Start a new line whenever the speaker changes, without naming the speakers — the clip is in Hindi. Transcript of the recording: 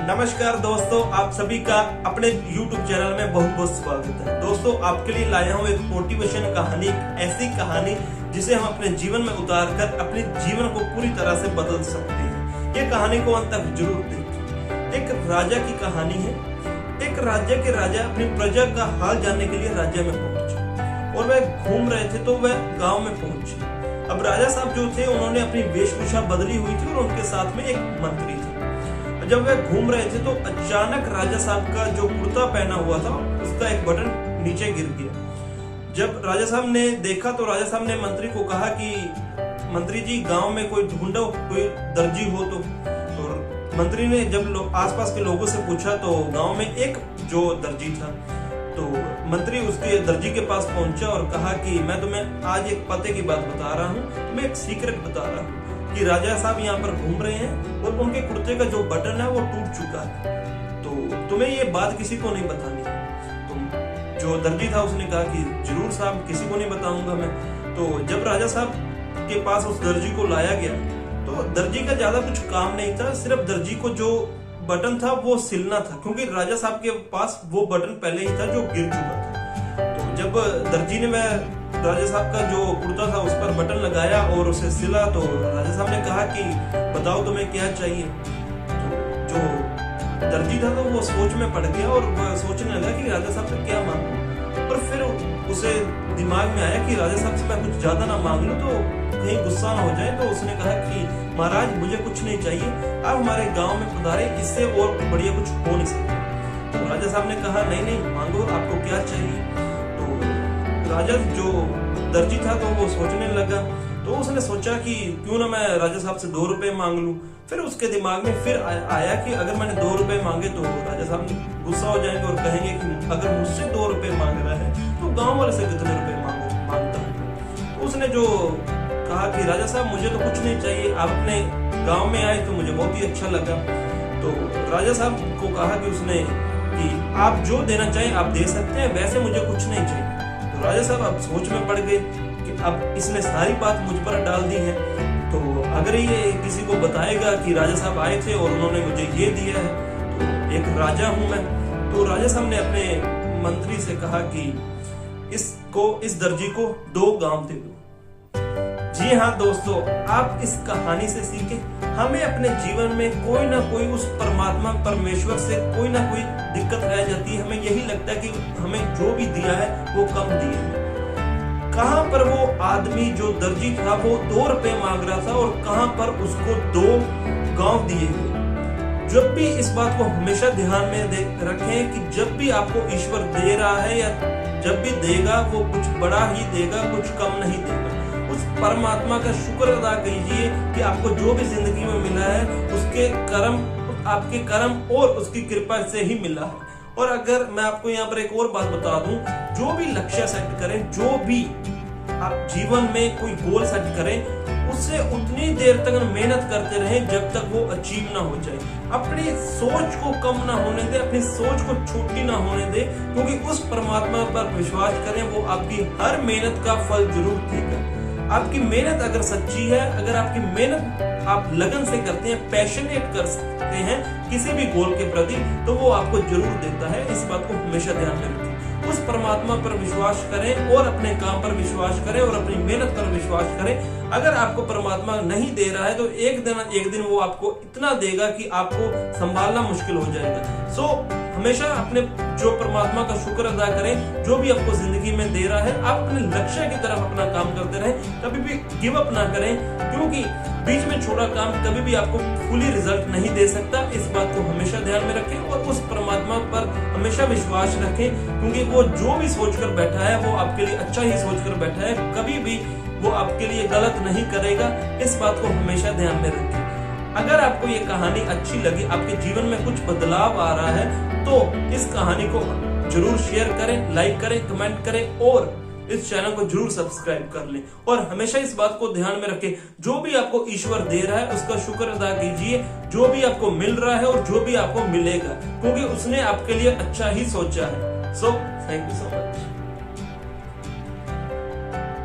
नमस्कार दोस्तों, आप सभी का अपने YouTube चैनल में बहुत बहुत स्वागत है। दोस्तों, आपके लिए लाया हूँ एक मोटिवेशन कहानी, एक ऐसी कहानी जिसे हम अपने जीवन में उतार कर अपने जीवन को पूरी तरह से बदल सकते हैं। ये कहानी को अंत तक जरूर देखिए। एक राजा की कहानी है। एक राज्य के राजा अपनी प्रजा का हाल जानने के लिए राज्य में पहुंचे और वह घूम रहे थे तो वह गाँव में पहुंचे। अब राजा साहब जो थे उन्होंने अपनी वेशभूषा बदली हुई थी और उनके साथ में एक मंत्री थे। जब वह घूम रहे थे तो अचानक राजा साहब का जो कुर्ता पहना हुआ था उसका एक बटन नीचे गिर गया। जब राजा साहब ने देखा तो राजा साहब ने मंत्री को कहा कि मंत्री जी, गांव में कोई ढूंढो, कोई दर्जी हो तो मंत्री ने जब आसपास के लोगों से पूछा तो गांव में एक जो दर्जी था, तो मंत्री उसके दर्जी के पास पहुंचा और कहा कि मैं तुम्हें आज एक पते की बात बता रहा हूँ, तुम्हें एक सीक्रेट बता रहा हूँ कि राजा साहब यहाँ पर घूम रहे हैं और उनके कुर्ते का जो बटन है वो टूट चुका है, तो तुम्हें ये बात किसी को नहीं बतानी है। तो जो दर्जी था उसने कहा कि जरूर साहब, किसी को नहीं बताऊंगा मैं। तो जब राजा साहब के पास उस दर्जी को लाया गया तो दर्जी का ज्यादा कुछ काम नहीं था, सिर्फ दर्जी को जो बटन था वो सिलना था, क्योंकि राजा साहब के पास वो बटन पहले ही था जो गिर चुका था। तो जब दर्जी ने वह राजा साहब का जो कुर्ता था उस पर बटन लगाया और उसे सिला तो राजा साहब ने कहा कि बताओ तुम्हें क्या चाहिए। तो जो दर्जी था तो वो सोच में पड़ गया और वह सोचने लगा कि राजा साहब से क्या मांगूं, और फिर उसे दिमाग में आया कि राजा साहब से मैं कुछ ज्यादा ना मांग लूं तो कहीं गुस्सा ना हो जाए। तो उसने कहा कि महाराज, मुझे कुछ नहीं चाहिए, आप हमारे गांव में पधारे, इससे और बढ़िया कुछ हो नहीं सकता। तो राजा साहब ने कहा नहीं नहीं, मांगो, आपको क्या चाहिए। राजा जो दर्जी था तो वो सोचने लगा, तो उसने सोचा कि क्यों ना मैं राजा साहब से 2 रुपए मांग लूं। फिर उसके दिमाग में फिर आया कि अगर मैंने 2 रुपए मांगे तो राजा साहब गुस्सा हो जाएंगे और कहेंगे कि अगर मुझसे 2 रुपए मांग रहा है तो गांव वाले से कितने रुपए मांगता है। तो उसने जो कहा कि राजा साहब, मुझे तो कुछ नहीं चाहिए, आप अपने गाँव में आए तो मुझे बहुत ही अच्छा लगा। तो राजा साहब को कहा कि उसने कि आप जो देना चाहें आप दे सकते हैं, वैसे मुझे कुछ नहीं चाहिए। राजा साहब अब सोच में पड़ गए कि अब इसने सारी बात मुझ पर डाल दी है, तो अगर ये किसी को बताएगा कि राजा साहब आए थे और उन्होंने मुझे ये दिया है, तो एक राजा हूं मैं। तो राजा साहब ने अपने मंत्री से कहा कि इस दर्जी को 2 गांव दे दो। जी हाँ दोस्तों, आप इस कहानी से सीखे हमें अपने जीवन में कोई ना कोई उस परमात्मा परमेश्वर से कोई ना कोई दिक्कत रह जाती है। हमें यही लगता है कि हमें जो भी दिया है वो कम दिया है। कहां पर वो आदमी जो दर्जी था वो 2 रुपए मांग रहा था और कहां पर उसको 2 गांव दिए गए। जब भी इस बात को हमेशा ध्यान में रखें कि जब भी आपको ईश्वर दे रहा है या जब भी देगा वो कुछ बड़ा ही देगा, कुछ कम नहीं देगा। उस परमात्मा का शुक्र अदा कीजिए कि आपको जो भी जिंदगी में मिला है उसके कर्म, आपके कर्म और उसकी कृपा से ही मिला है। और अगर मैं आपको यहाँ पर एक और बात बता दूं, जो भी लक्ष्य सेट करें, जो भी आप जीवन में कोई गोल सेट करें, उससे उतनी देर तक मेहनत करते रहें जब तक वो अचीव ना हो जाए। अपनी सोच को कम ना होने दे, अपनी सोच को छोटी ना होने दे, क्योंकि उस परमात्मा पर विश्वास करें, वो आपकी हर मेहनत का फल जरूर देगा। आपकी मेहनत अगर सच्ची है, अगर आपकी मेहनत आप लगन से करते हैं, पैशनेट कर सकते हैं किसी भी गोल के प्रति, तो वो आपको जरूर देता है। इस बात को हमेशा ध्यान में रखें। उस परमात्मा पर विश्वास करें और अपने काम पर विश्वास करें और अपनी मेहनत पर विश्वास करें। अगर आपको परमात्मा नहीं दे रहा है तो एक दिन वो आपको इतना देगा कि आपको संभालना मुश्किल हो जाएगा। सो हमेशा अपने जो परमात्मा का शुक्र अदा करें, जो भी आपको जिंदगी में दे रहा है। आप अपने लक्ष्य की तरफ अपना काम करते रहें, कभी भी गिव अप ना करें, क्योंकि बीच में छोड़ा काम कभी भी आपको फुली रिजल्ट नहीं दे सकता। इस बात को हमेशा ध्यान में रखें और उस परमात्मा पर हमेशा विश्वास रखें, क्योंकि वो जो भी सोचकर बैठा है वो आपके लिए अच्छा ही सोचकर बैठा है, कभी भी वो आपके लिए गलत नहीं करेगा। इस बात को हमेशा ध्यान में रखें। अगर आपको ये कहानी अच्छी लगी, आपके जीवन में कुछ बदलाव आ रहा है, तो इस कहानी को जरूर शेयर करें, लाइक करें, कमेंट करें और इस चैनल को जरूर सब्सक्राइब कर लें। और हमेशा इस बात को ध्यान में रखें, जो भी आपको ईश्वर दे रहा है उसका शुक्र अदा कीजिए, जो भी आपको मिल रहा है और जो भी आपको मिलेगा, क्योंकि उसने आपके लिए अच्छा ही सोचा है। So thank you so much.